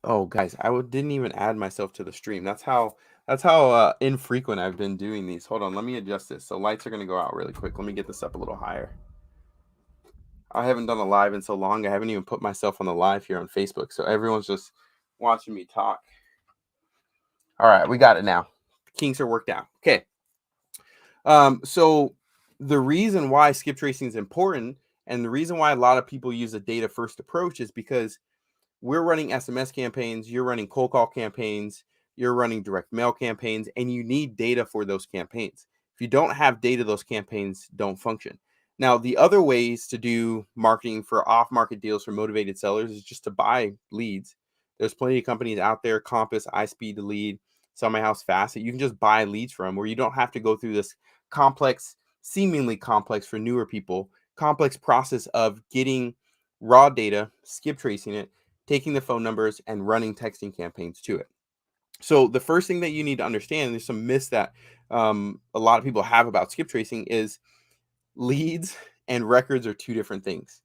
Oh, guys, didn't even add myself to the stream. That's how infrequent I've been doing these. Hold on, let me adjust this. So lights are gonna go out really quick. Let me get this up a little higher. I haven't done a live in so long. I haven't even put myself on the live here on Facebook. So everyone's just watching me talk. All right, we got it now. Kinks are worked out. Okay. So the reason why skip tracing is important and the reason why a lot of people use a data first approach is because we're running SMS campaigns, you're running cold call campaigns, you're running direct mail campaigns, and you need data for those campaigns. If you don't have data, those campaigns don't function. Now, the other ways to do marketing for off market deals for motivated sellers is just to buy leads. There's plenty of companies out there, Compass, iSpeed to Lead, Sell My House Fast, that you can just buy leads from where you don't have to go through this complex, seemingly complex for newer people, complex process of getting raw data, skip tracing it, taking the phone numbers and running texting campaigns to it. So the first thing that you need to understand, and there's some myths that a lot of people have about skip tracing, is leads and records are two different things.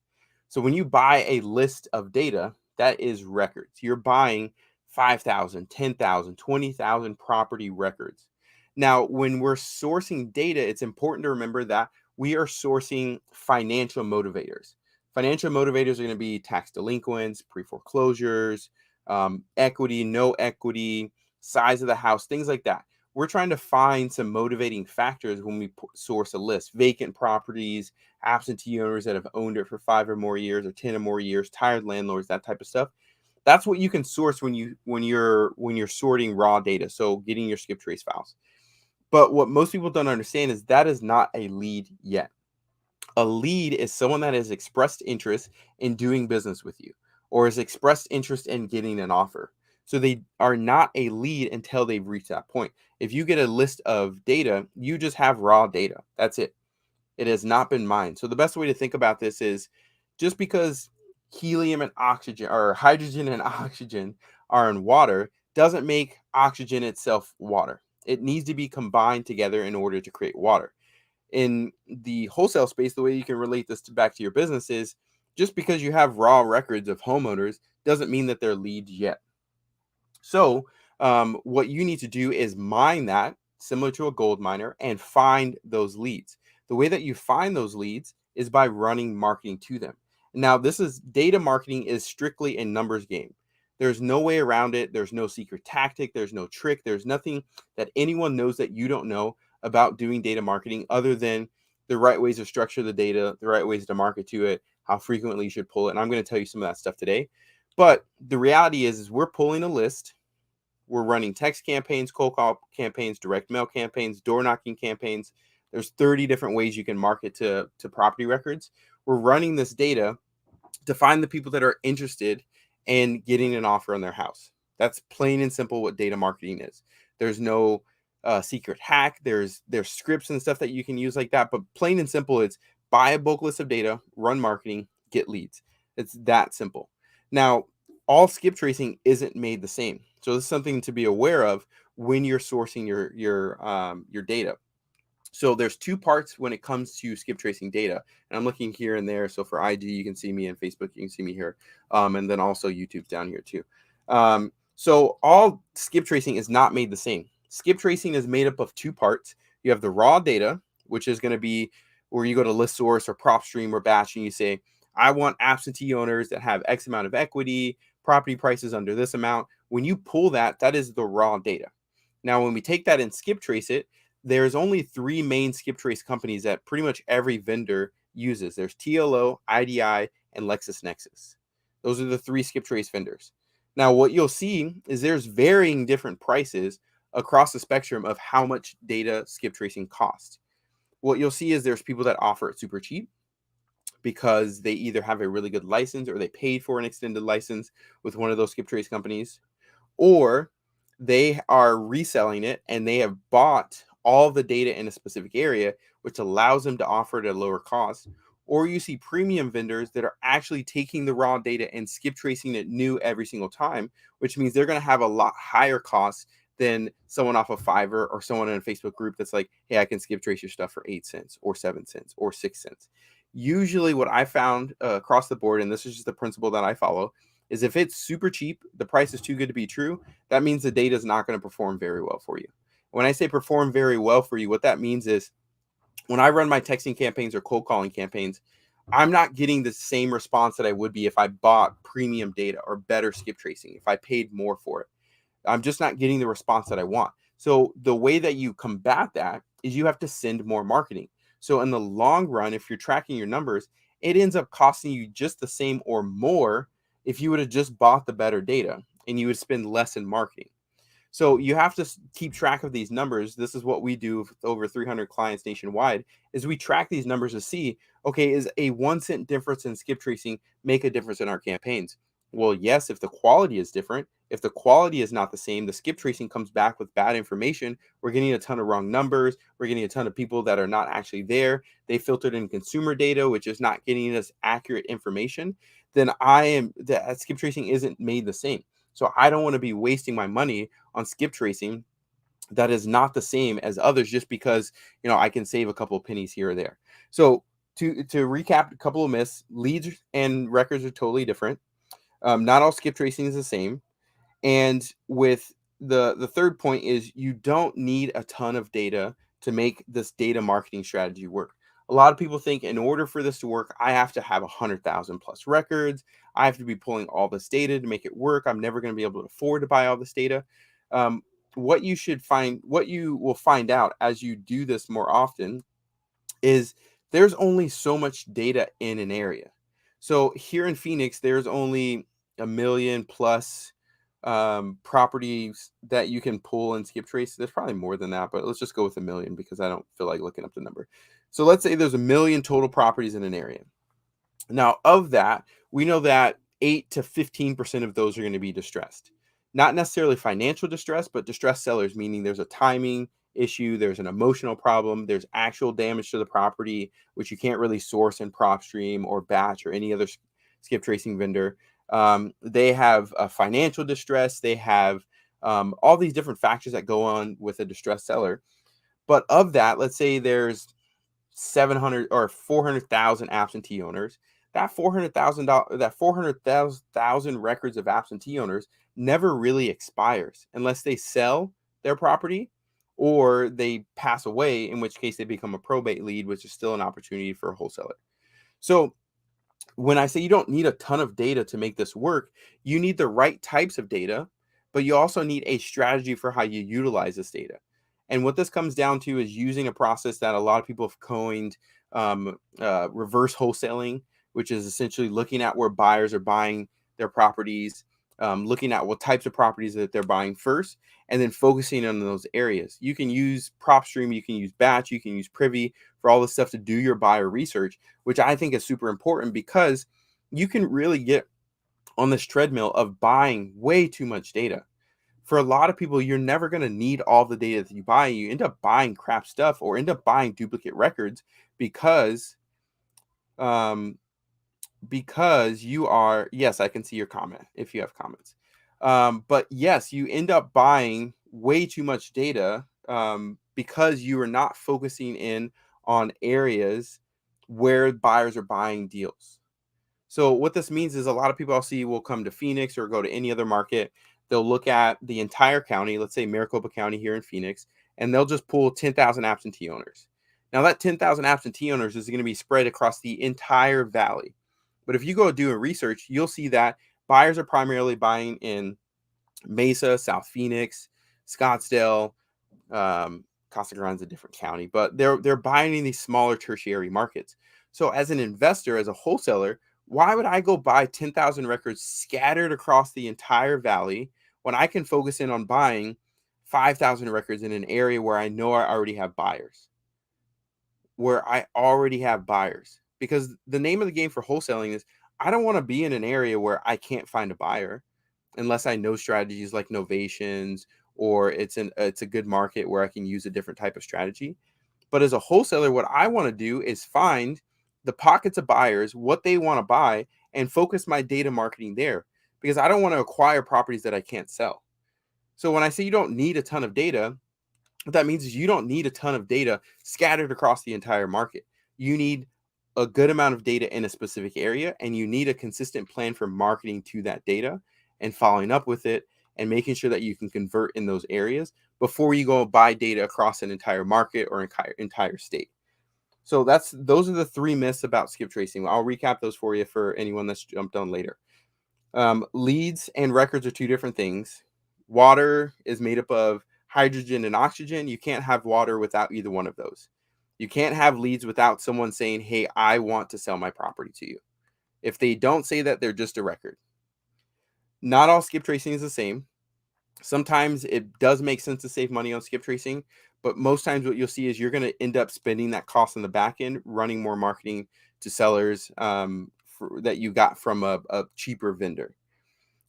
So when you buy a list of data, that is records. You're buying 5,000, 10,000, 20,000 property records. Now, when we're sourcing data, it's important to remember that we are sourcing financial motivators. Financial motivators are going to be tax delinquents, pre foreclosures, equity, no equity, size of the house, things like that. We're trying to find some motivating factors when we source a list: vacant properties, absentee owners that have owned it for 5 or more years or 10 or more years, tired landlords, that type of stuff. That's what you can source when you're sorting raw data, so getting your skip trace files. But what most people don't understand is that is not a lead yet. A lead is someone that has expressed interest in doing business with you or has expressed interest in getting an offer. So they are not a lead until they've reached that point. If you get a list of data, you just have raw data. That's it. It has not been mined. So the best way to think about this is just because helium and oxygen or hydrogen and oxygen are in water doesn't make oxygen itself water. It needs to be combined together in order to create water. In the wholesale space, the way you can relate this back to your business is just because you have raw records of homeowners doesn't mean that they're leads yet. So, what you need to do is mine that similar to a gold miner and find those leads. The way that you find those leads is by running marketing to them. Now, this is data marketing is strictly a numbers game. There's no way around it. There's no secret tactic. There's no trick. There's nothing that anyone knows that you don't know about doing data marketing other than the right ways to structure the data, the right ways to market to it, how frequently you should pull it. And I'm going to tell you some of that stuff today. But the reality is we're pulling a list. We're running text campaigns, cold call campaigns, direct mail campaigns, door knocking campaigns. There's 30 different ways you can market to property records. We're running this data to find the people that are interested in getting an offer on their house. That's plain and simple what data marketing is. There's no secret hack. There's scripts and stuff that you can use like that, but plain and simple, it's buy a bulk list of data, run marketing, get leads. It's that simple. Now, all skip tracing isn't made the same, so this is something to be aware of when you're sourcing your data. So there's two parts when it comes to skip tracing data, and I'm looking here and there. So for IG, you can see me, and Facebook, you can see me here, and then also YouTube's down here too. So all skip tracing is not made the same. Skip tracing is made up of two parts. You have the raw data, which is going to be where you go to list source or PropStream or Batch, and you say, I want absentee owners that have X amount of equity, property prices under this amount. When you pull that, that is the raw data. Now, when we take that and skip trace it, there's only three main skip trace companies that pretty much every vendor uses. There's TLO, IDI, and LexisNexis. Those are the three skip trace vendors. Now, what you'll see is there's varying different prices across the spectrum of how much data skip tracing costs. What you'll see is there's people that offer it super cheap because they either have a really good license or they paid for an extended license with one of those skip trace companies, or they are reselling it and they have bought all the data in a specific area, which allows them to offer it at a lower cost. Or you see premium vendors that are actually taking the raw data and skip tracing it new every single time, which means they're going to have a lot higher costs than someone off of Fiverr or someone in a Facebook group that's like, hey, I can skip trace your stuff for 8 cents or 7 cents or 6 cents. Usually what I found across the board, and this is just the principle that I follow, is if it's super cheap, the price is too good to be true, that means the data is not going to perform very well for you. When I say perform very well for you, what that means is when I run my texting campaigns or cold calling campaigns, I'm not getting the same response that I would be if I bought premium data or better skip tracing, if I paid more for it. I'm just not getting the response that I want. So the way that you combat that is you have to send more marketing. So in the long run, if you're tracking your numbers, it ends up costing you just the same or more if you would have just bought the better data and you would spend less in marketing. So you have to keep track of these numbers. This is what we do with over 300 clients nationwide, is we track these numbers to see, okay, is a 1 cent difference in skip tracing make a difference in our campaigns? Well, yes, if the quality is different. If the quality is not the same, the skip tracing comes back with bad information. We're getting a ton of wrong numbers. We're getting a ton of people that are not actually there. They filtered in consumer data, which is not getting us accurate information. Then that skip tracing isn't made the same. So I don't want to be wasting my money on skip tracing that is not the same as others just because I can save a couple of pennies here or there. So to recap a couple of myths, leads and records are totally different. Not all skip tracing is the same. And with the third point is you don't need a ton of data to make this data marketing strategy work. A lot of people think in order for this to work, I have to have 100,000 plus records. I have to be pulling all this data to make it work. I'm never going to be able to afford to buy all this data. Um, what you will find out as you do this more often is there's only so much data in an area. So here in Phoenix, there's only a million plus properties that you can pull and skip trace. There's probably more than that, but let's just go with a million because I don't feel like looking up the number. So let's say there's a million total properties in an area. Now, of that, we know that 8 to 15% of those are going to be distressed. Not necessarily financial distress, but distressed sellers, meaning there's a timing issue, there's an emotional problem, there's actual damage to the property, which you can't really source in PropStream or Batch or any other skip tracing vendor. They have a financial distress. They have all these different factors that go on with a distressed seller. But of that, let's say there's 700 or 400,000 absentee owners. That 400,000 records of absentee owners never really expires unless they sell their property or they pass away, in which case they become a probate lead, which is still an opportunity for a wholesaler. So when I say you don't need a ton of data to make this work, you need the right types of data, but you also need a strategy for how you utilize this data. And what this comes down to is using a process that a lot of people have coined reverse wholesaling, which is essentially looking at where buyers are buying their properties, looking at what types of properties that they're buying first, and then focusing on those areas. You can use PropStream, you can use Batch, you can use Privy for all this stuff to do your buyer research, which I think is super important because you can really get on this treadmill of buying way too much data. For a lot of people, you're never going to need all the data that you buy. You end up buying crap stuff or end up buying duplicate records because um, you are, yes, I can see your comment if you have comments. But yes, you end up buying way too much data because you are not focusing in on areas where buyers are buying deals. So what this means is a lot of people I'll see will come to Phoenix or go to any other market. They'll look at the entire county, let's say Maricopa County here in Phoenix, and they'll just pull 10,000 absentee owners. Now that 10,000 absentee owners is going to be spread across the entire valley. But if you go do a research, you'll see that buyers are primarily buying in Mesa, South Phoenix, Scottsdale, Casa Grande's a different county, but they're buying in these smaller tertiary markets. So as an investor, as a wholesaler, why would I go buy 10,000 records scattered across the entire valley when I can focus in on buying 5,000 records in an area where I know I already have buyers? Because the name of the game for wholesaling is I don't want to be in an area where I can't find a buyer unless I know strategies like novations or it's a good market where I can use a different type of strategy. But as a wholesaler, what I want to do is find the pockets of buyers, what they want to buy, and focus my data marketing there because I don't want to acquire properties that I can't sell. So when I say you don't need a ton of data, what that means is you don't need a ton of data scattered across the entire market. You need a good amount of data in a specific area, and you need a consistent plan for marketing to that data and following up with it and making sure that you can convert in those areas before you go buy data across an entire market or entire state. So those are the 3 myths about skip tracing. I'll recap those for you for anyone that's jumped on later. Leads and records are 2 different things. Water is made up of hydrogen and oxygen. You can't have water without either one of those. You can't have leads without someone saying, hey, I want to sell my property to you. If they don't say that, they're just a record. Not all skip tracing is the same. Sometimes it does make sense to save money on skip tracing, but most times what you'll see is you're going to end up spending that cost on the back end, running more marketing to sellers that you got from a cheaper vendor.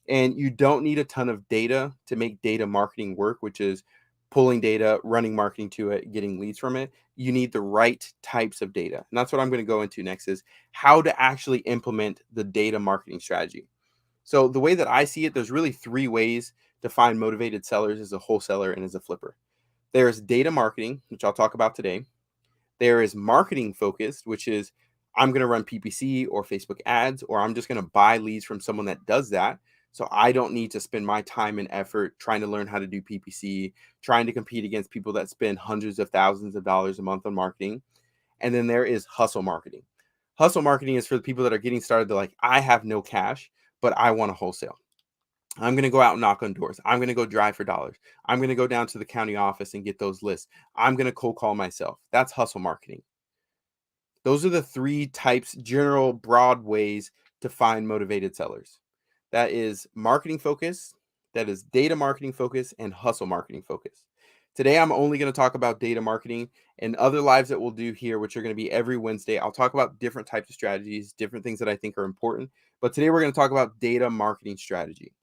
And you don't need a ton of data to make data marketing work, which is pulling data, running marketing to it, getting leads from it. You need the right types of data. And that's what I'm going to go into next, is how to actually implement the data marketing strategy. So the way that I see it, there's really 3 ways to find motivated sellers as a wholesaler and as a flipper. There's data marketing, which I'll talk about today. There is marketing focused, which is I'm going to run PPC or Facebook ads, or I'm just going to buy leads from someone that does that. So I don't need to spend my time and effort trying to learn how to do PPC, trying to compete against people that spend hundreds of thousands of dollars a month on marketing. And then there is hustle marketing. Hustle marketing is for the people that are getting started. They're like, I have no cash, but I want to wholesale. I'm going to go out and knock on doors. I'm going to go drive for dollars. I'm going to go down to the county office and get those lists. I'm going to cold call myself. That's hustle marketing. Those are the 3 types, general broad ways to find motivated sellers. That is marketing focus, that is data marketing focus, and hustle marketing focus. Today, I'm only going to talk about data marketing, and other lives that we'll do here, which are going to be every Wednesday. I'll talk about different types of strategies, different things that I think are important. But today we're going to talk about data marketing strategy.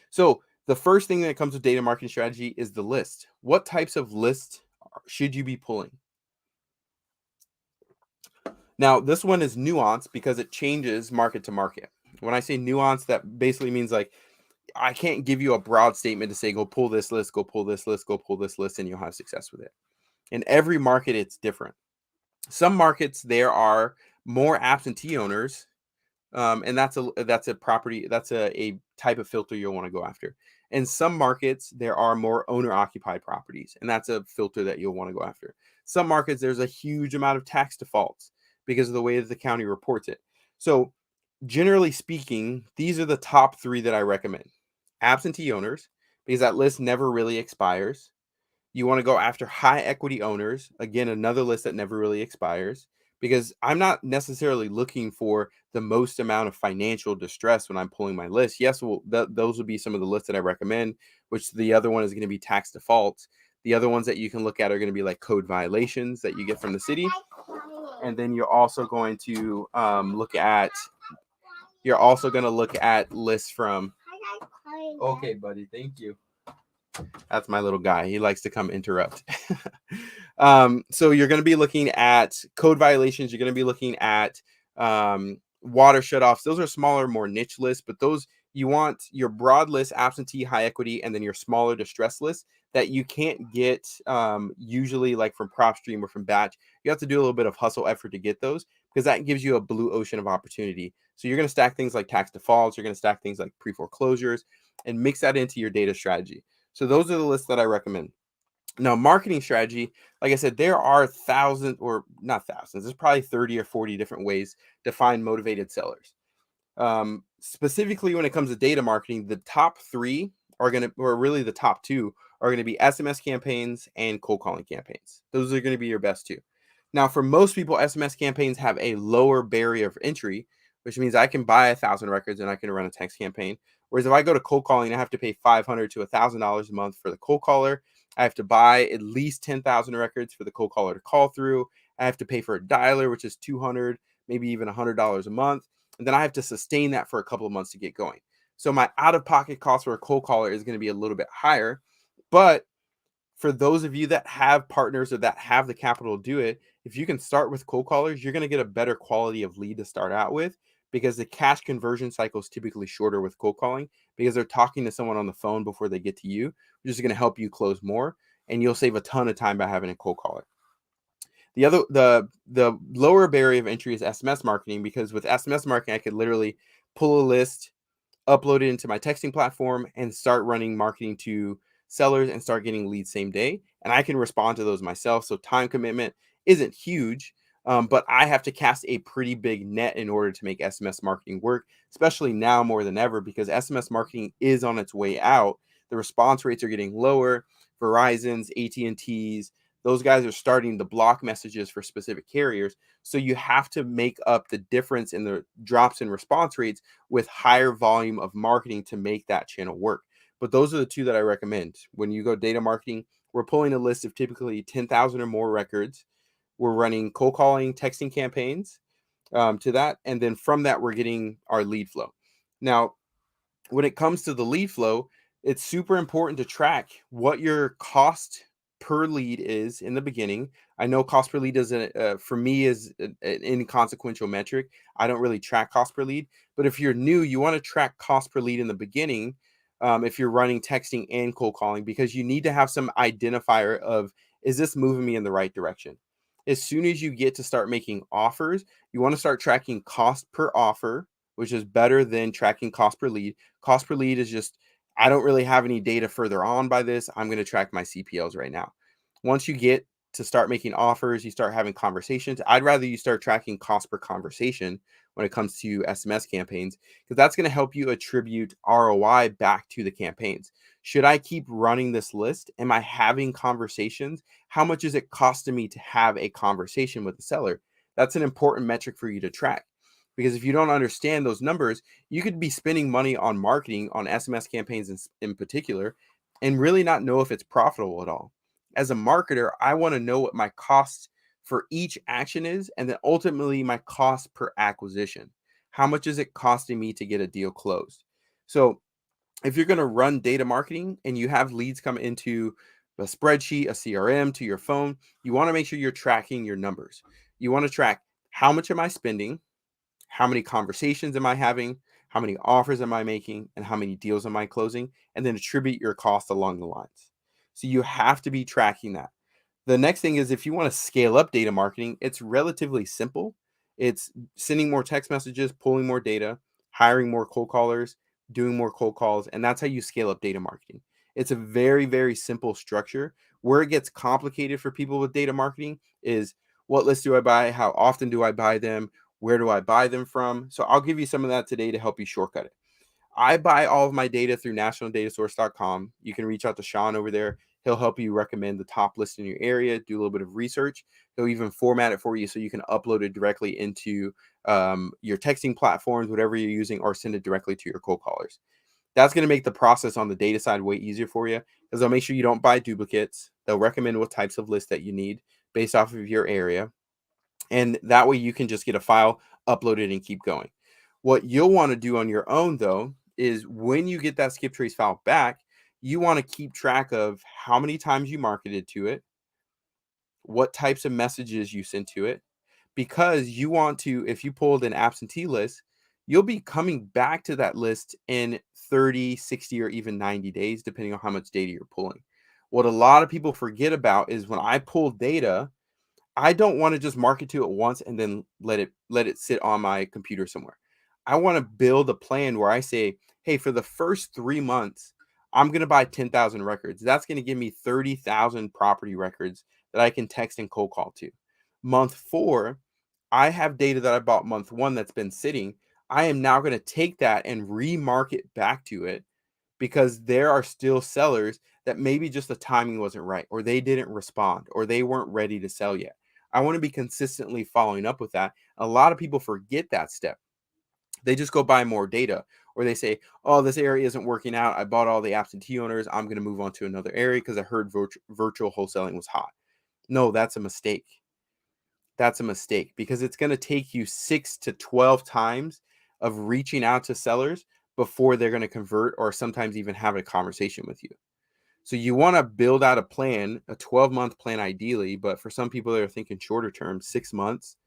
So the first thing that comes with data marketing strategy is the list. What types of lists should you be pulling? Now, this one is nuanced because it changes market to market. When I say nuance, that basically means like I can't give you a broad statement to say, go pull this list, go pull this list, go pull this list, and you'll have success with it. In every market, it's different. Some markets, there are more absentee owners, and that's a property, that's a type of filter you'll want to go after. In some markets, there are more owner-occupied properties, and that's a filter that you'll want to go after. Some markets, there's a huge amount of tax defaults because of the way that the county reports it. So generally speaking, these are the top 3 that I recommend. Absentee owners, because that list never really expires. You want to go after high equity owners. Again, another list that never really expires, because I'm not necessarily looking for the most amount of financial distress when I'm pulling my list. Yes, well, those would be some of the lists that I recommend, which the other one is going to be tax defaults. The other ones that you can look at are going to be like code violations that you get from the city. And then you're also going to look at lists from. Okay, buddy. Thank you. That's my little guy. He likes to come interrupt. So you're going to be looking at code violations. You're going to be looking at water shutoffs. Those are smaller, more niche lists, but those you want your broad list, absentee, high equity, and then your smaller distress lists that you can't get usually like from PropStream or from Batch. You have to do a little bit of hustle effort to get those, because that gives you a blue ocean of opportunity. So you're going to stack things like tax defaults. You're going to stack things like pre-foreclosures and mix that into your data strategy. So those are the lists that I recommend. Now, marketing strategy, like I said, there are thousands, or not thousands, there's probably 30 or 40 different ways to find motivated sellers. Specifically, when it comes to data marketing, the top 3 are going to, or really the top 2 are going to be SMS campaigns and cold calling campaigns. Those are going to be your best 2. Now, for most people, SMS campaigns have a lower barrier of entry, which means I can buy 1,000 records and I can run a text campaign. Whereas if I go to cold calling, I have to pay $500 to $1,000 a month for the cold caller. I have to buy at least 10,000 records for the cold caller to call through. I have to pay for a dialer, which is $200, maybe even $100 a month. And then I have to sustain that for a couple of months to get going. So my out-of-pocket cost for a cold caller is going to be a little bit higher. But for those of you that have partners or that have the capital to do it, if you can start with cold callers, you're going to get a better quality of lead to start out with, because the cash conversion cycle is typically shorter with cold calling, because they're talking to someone on the phone before they get to you, which is going to help you close more, and you'll save a ton of time by having a cold caller. The lower barrier of entry is SMS marketing, because with SMS marketing, I could literally pull a list, upload it into my texting platform, and start running marketing to sellers and start getting leads same day. And I can respond to those myself. So time commitment isn't huge, but I have to cast a pretty big net in order to make SMS marketing work, especially now more than ever, because SMS marketing is on its way out. The response rates are getting lower. Verizon's, AT&T's, those guys are starting to block messages for specific carriers. So you have to make up the difference in the drops in response rates with higher volume of marketing to make that channel work. But those are the two that I recommend. When you go data marketing, we're pulling a list of typically 10,000 or more records. We're running cold calling, texting campaigns to that. And then from that, we're getting our lead flow. Now, when it comes to the lead flow, it's super important to track what your cost per lead is in the beginning. I know cost per lead isn't for me is an inconsequential metric. I don't really track cost per lead, but if you're new, you want to track cost per lead in the beginning. If you're running texting and cold calling, because you need to have some identifier of, is this moving me in the right direction? As soon as you get to start making offers, you want to start tracking cost per offer, which is better than tracking cost per lead. Cost per lead is just, I don't really have any data further on by this. I'm going to track my CPLs right now. Once you get to start making offers, you start having conversations. I'd rather you start tracking cost per conversation when it comes to SMS campaigns, because that's going to help you attribute ROI back to the campaigns. Should I keep running this list? Am I having conversations? How much is it costing me to have a conversation with the seller? That's an important metric for you to track. Because if you don't understand those numbers, you could be spending money on marketing, on SMS campaigns in particular, and really not know if it's profitable at all. As a marketer, I want to know what my cost for each action is, and then ultimately my cost per acquisition. How much is it costing me to get a deal closed? So if you're going to run data marketing and you have leads come into a spreadsheet, a CRM, to your phone, you want to make sure you're tracking your numbers. You want to track, how much am I spending? How many conversations am I having? How many offers am I making? And how many deals am I closing? And then attribute your cost along the lines. So you have to be tracking that. The next thing is, if you want to scale up data marketing, it's relatively simple. It's sending more text messages, pulling more data, hiring more cold callers, doing more cold calls, and that's how you scale up data marketing. It's a very, very simple structure. Where it gets complicated for people with data marketing is, what lists do I buy? How often do I buy them? Where do I buy them from? So I'll give you some of that today to help you shortcut it. I buy all of my data through nationaldatasource.com. You can reach out to Sean over there. He'll help you recommend the top list in your area, do a little bit of research. He'll even format it for you so you can upload it directly into your texting platforms, whatever you're using, or send it directly to your cold callers. That's going to make the process on the data side way easier for you, because they'll make sure you don't buy duplicates. They'll recommend what types of lists that you need based off of your area. And that way you can just get a file, upload it, and keep going. What you'll want to do on your own, though, is when you get that skip trace file back, you want to keep track of how many times you marketed to it, what types of messages you sent to it, because you want to, if you pulled an absentee list, you'll be coming back to that list in 30, 60, or even 90 days, depending on how much data you're pulling. What a lot of people forget about is, when I pull data, I don't want to just market to it once and then let it sit on my computer somewhere. I want to build a plan where I say, hey, for the first 3 months, I'm going to buy 10,000 records. That's going to give me 30,000 property records that I can text and cold call to. Month 4, I have data that I bought month 1 that's been sitting. I am now going to take that and remarket back to it, because there are still sellers that maybe just the timing wasn't right, or they didn't respond, or they weren't ready to sell yet. I want to be consistently following up with that. A lot of people forget that step. They just go buy more data, or they say, oh, this area isn't working out. I bought all the absentee owners. I'm going to move on to another area because I heard virtual wholesaling was hot. No, that's a mistake. That's a mistake, because it's going to take you 6 to 12 times of reaching out to sellers before they're going to convert, or sometimes even have a conversation with you. So you want to build out a plan, a 12-month plan ideally, but for some people that are thinking shorter term, 6 months,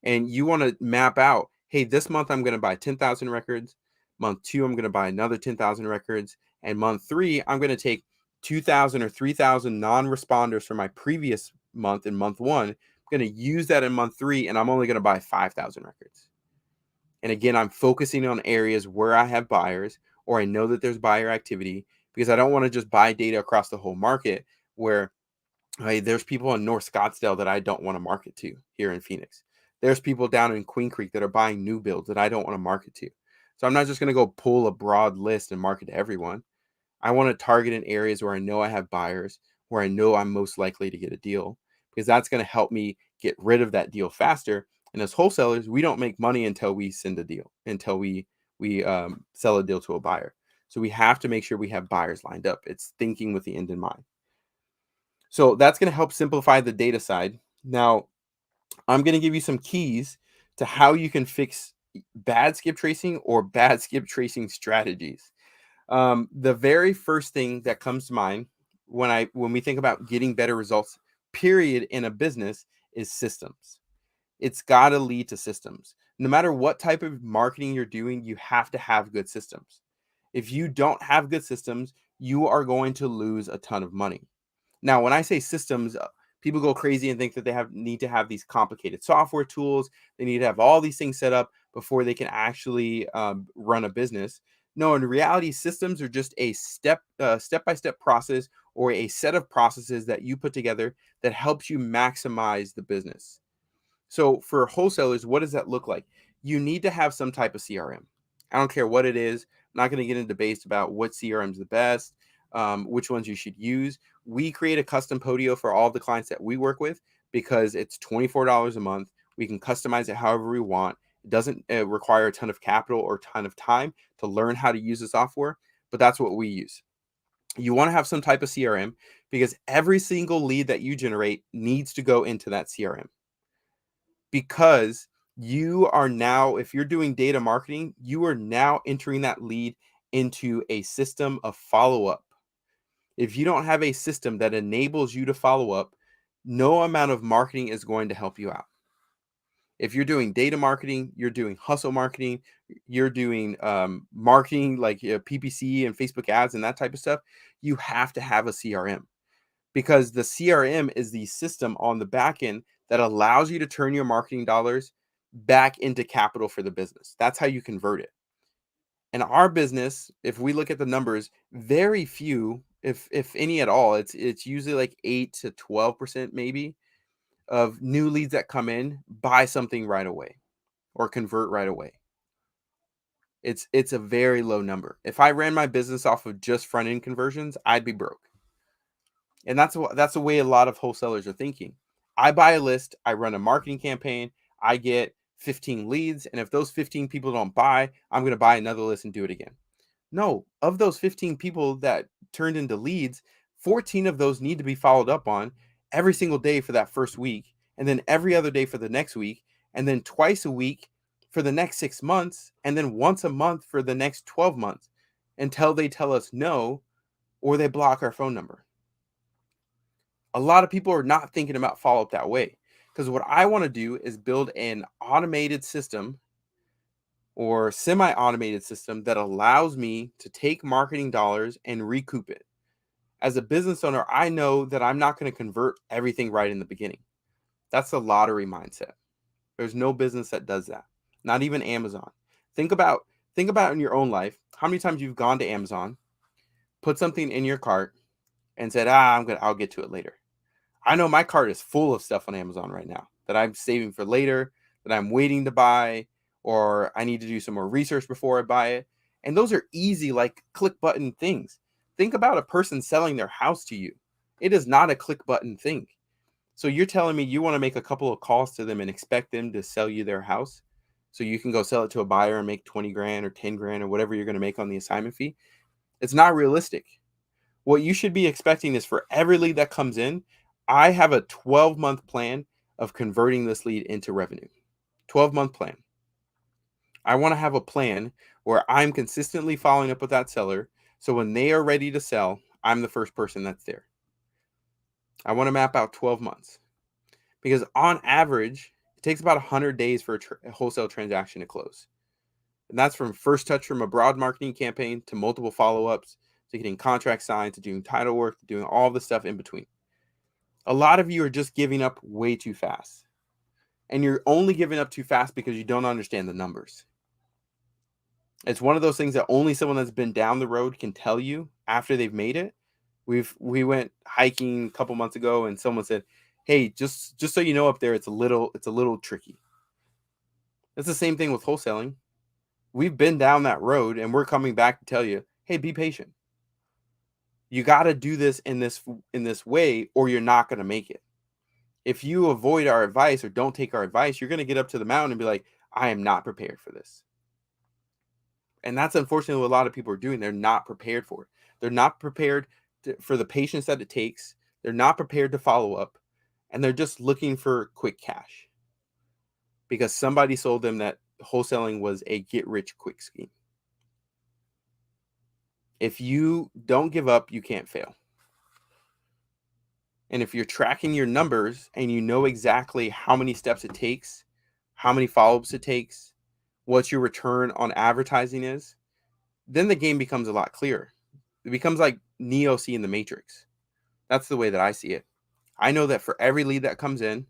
and you want to map out, hey, this month I'm going to buy 10,000 records. Month 2, I'm going to buy another 10,000 records. And month 3, I'm going to take 2,000 or 3,000 non-responders from my previous month in month 1, I'm going to use that in month 3, and I'm only going to buy 5,000 records. And again, I'm focusing on areas where I have buyers or I know that there's buyer activity, because I don't want to just buy data across the whole market where there's people in North Scottsdale that I don't want to market to here in Phoenix. There's people down in Queen Creek that are buying new builds that I don't want to market to. So I'm not just going to go pull a broad list and market to everyone. I want to target in areas where I know I have buyers, where I know I'm most likely to get a deal, because that's going to help me get rid of that deal faster. And as wholesalers, we don't make money until we send a deal, until we sell a deal to a buyer. So we have to make sure we have buyers lined up. It's thinking with the end in mind. So that's going to help simplify the data side. Now, I'm going to give you some keys to how you can fix bad skip tracing or bad skip tracing strategies. The very first thing that comes to mind when we think about getting better results, period, in a business is systems. It's got to lead to systems. No matter what type of marketing you're doing, you have to have good systems. If you don't have good systems, you are going to lose a ton of money. Now, when I say systems, people go crazy and think that they need to have these complicated software tools. They need to have all these things set up before they can actually run a business. No, in reality, systems are just a step-by-step process or a set of processes that you put together that helps you maximize the business. So for wholesalers, what does that look like? You need to have some type of CRM. I don't care what it is. I'm not going to get into debates about what CRM is the best, which ones you should use. We create a custom Podio for all the clients that we work with because it's $24 a month. We can customize it however we want. It doesn't require a ton of capital or ton of time to learn how to use the software, but that's what we use. You want to have some type of CRM because every single lead that you generate needs to go into that CRM. Because you are now, if you're doing data marketing, you are now entering that lead into a system of follow-up. If you don't have a system that enables you to follow up, no amount of marketing is going to help you out. If you're doing data marketing, you're doing hustle marketing, you're doing marketing like PPC and Facebook ads and that type of stuff, you have to have a CRM, because the CRM is the system on the back end that allows you to turn your marketing dollars back into capital for the business. That's how you convert it. In our business, if we look at the numbers, very few, if any at all, it's usually like 8 to 12% maybe of new leads that come in buy something right away or convert right away. It's a very low number. If I ran my business off of just front end conversions, I'd be broke. And that's the way a lot of wholesalers are thinking. I buy a list, I run a marketing campaign, I get 15 leads, and if those 15 people don't buy, I'm going to buy another list and do it again. No, of those 15 people that turned into leads, 14 of those need to be followed up on every single day for that first week, and then every other day for the next week, and then twice a week for the next 6 months, and then once a month for the next 12 months until they tell us no or they block our phone number. A lot of people are not thinking about follow-up that way, because what I want to do is build an automated system or semi-automated system that allows me to take marketing dollars and recoup it. As a business owner, I know that I'm not going to convert everything right in the beginning. That's the lottery mindset. There's no business that does that. Not even Amazon. Think about in your own life, how many times you've gone to Amazon, put something in your cart and said, I'll get to it later. I know my cart is full of stuff on Amazon right now that I'm saving for later, that I'm waiting to buy, or I need to do some more research before I buy it. And those are easy, like click button things. Think about a person selling their house to you. It is not a click button thing. So you're telling me you want to make a couple of calls to them and expect them to sell you their house so you can go sell it to a buyer and make 20 grand or 10 grand or whatever you're going to make on the assignment fee? It's not realistic. What you should be expecting is for every lead that comes in, I have a 12-month plan of converting this lead into revenue. 12-month plan. I want to have a plan where I'm consistently following up with that seller, so when they are ready to sell, I'm the first person that's there. I want to map out 12 months because on average, it takes about 100 days for a wholesale transaction to close. And that's from first touch from a broad marketing campaign to multiple follow-ups to getting contracts signed to doing title work to doing all the stuff in between. A lot of you are just giving up way too fast. And you're only giving up too fast because you don't understand the numbers. It's one of those things that only someone that's been down the road can tell you after they've made it. We went hiking a couple months ago and someone said, "Hey, just so you know, up there it's a little tricky." It's the same thing with wholesaling. We've been down that road and we're coming back to tell you, "Hey, be patient. You got to do this in this way or you're not going to make it." If you avoid our advice or don't take our advice, you're going to get up to the mountain and be like, "I am not prepared for this." And that's unfortunately what a lot of people are doing. They're not prepared for it. They're not prepared for the patience that it takes. They're not prepared to follow up. And they're just looking for quick cash because somebody sold them that wholesaling was a get rich quick scheme. If you don't give up, you can't fail. And if you're tracking your numbers and you know exactly how many steps it takes, how many follow-ups it takes, what your return on advertising is, then the game becomes a lot clearer. It becomes like Neo seeing the Matrix. That's the way that I see it. I know that for every lead that comes in,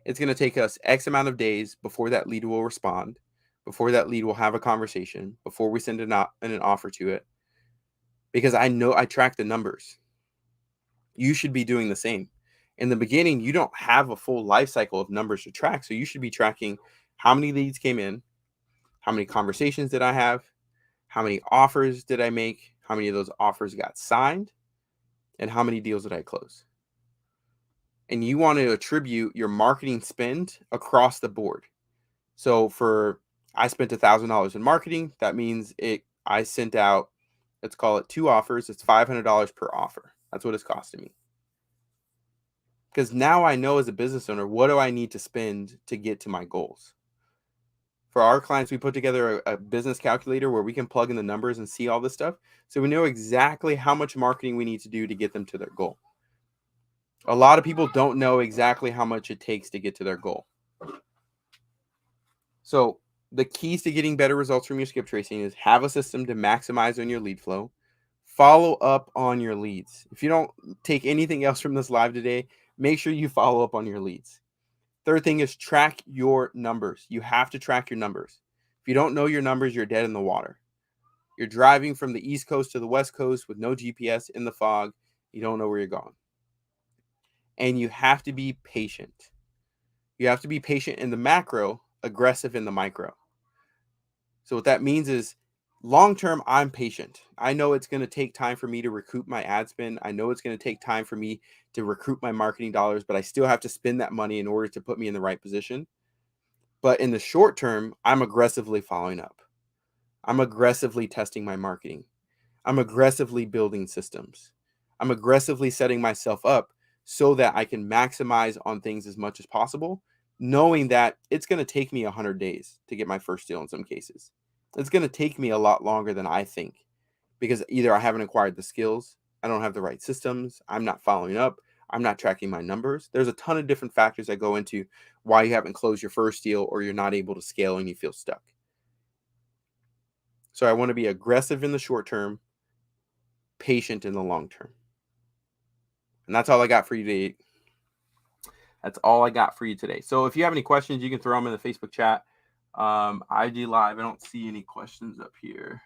it's going to take us X amount of days before that lead will respond, before that lead will have a conversation, before we send an offer to it. Because I know I track the numbers. You should be doing the same. In the beginning, you don't have a full life cycle of numbers to track. So you should be tracking how many leads came in, how many conversations did I have, how many offers did I make, how many of those offers got signed, and how many deals did I close. And you want to attribute your marketing spend across the board. So I spent $1,000 in marketing. That means I sent out, let's call it 2 offers. It's $500 per offer. That's what it's costing me. Because now I know as a business owner, what do I need to spend to get to my goals? For our clients, we put together a business calculator where we can plug in the numbers and see all this stuff. So we know exactly how much marketing we need to do to get them to their goal. A lot of people don't know exactly how much it takes to get to their goal. So the keys to getting better results from your skip tracing is have a system to maximize on your lead flow. Follow up on your leads. If you don't take anything else from this live today, make sure you follow up on your leads. Third thing is track your numbers. You have to track your numbers. If you don't know your numbers, you're dead in the water. You're driving from the East Coast to the West Coast with no GPS in the fog. You don't know where you're going. And you have to be patient. You have to be patient in the macro, aggressive in the micro. So what that means is long-term, I'm patient. I know it's going to take time for me to recoup my ad spend. I know it's going to take time for me to recruit my marketing dollars, but I still have to spend that money in order to put me in the right position. But in the short term, I'm aggressively following up. I'm aggressively testing my marketing. I'm aggressively building systems. I'm aggressively setting myself up so that I can maximize on things as much as possible, knowing that it's going to take me 100 days to get my first deal in some cases. It's going to take me a lot longer than I think because either I haven't acquired the skills, I don't have the right systems, I'm not following up, I'm not tracking my numbers. There's a ton of different factors that go into why you haven't closed your first deal or you're not able to scale and you feel stuck. So I want to be aggressive in the short term, patient in the long term. And that's all I got for you today. That's all I got for you today. So if you have any questions, you can throw them in the Facebook chat. IG Live, I don't see any questions up here.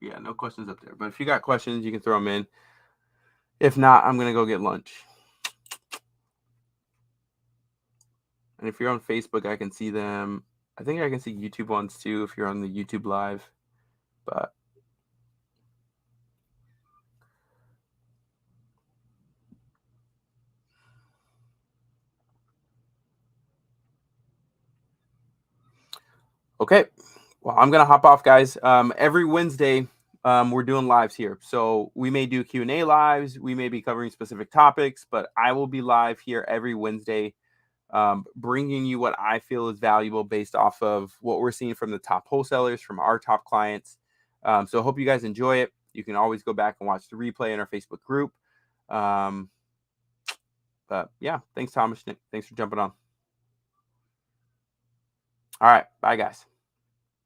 Yeah, no questions up there. But if you got questions, you can throw them in. If not, I'm going to go get lunch. And if you're on Facebook, I can see them. I think I can see YouTube ones too if you're on the YouTube Live. But okay. Well, I'm gonna hop off, guys. Every Wednesday, we're doing lives here, so we may do Q&A lives. We may be covering specific topics, but I will be live here every Wednesday, bringing you what I feel is valuable based off of what we're seeing from the top wholesalers, from our top clients. So I hope you guys enjoy it. You can always go back and watch the replay in our Facebook group. But yeah, thanks, Thomas. Thanks for jumping on. All right, bye, guys.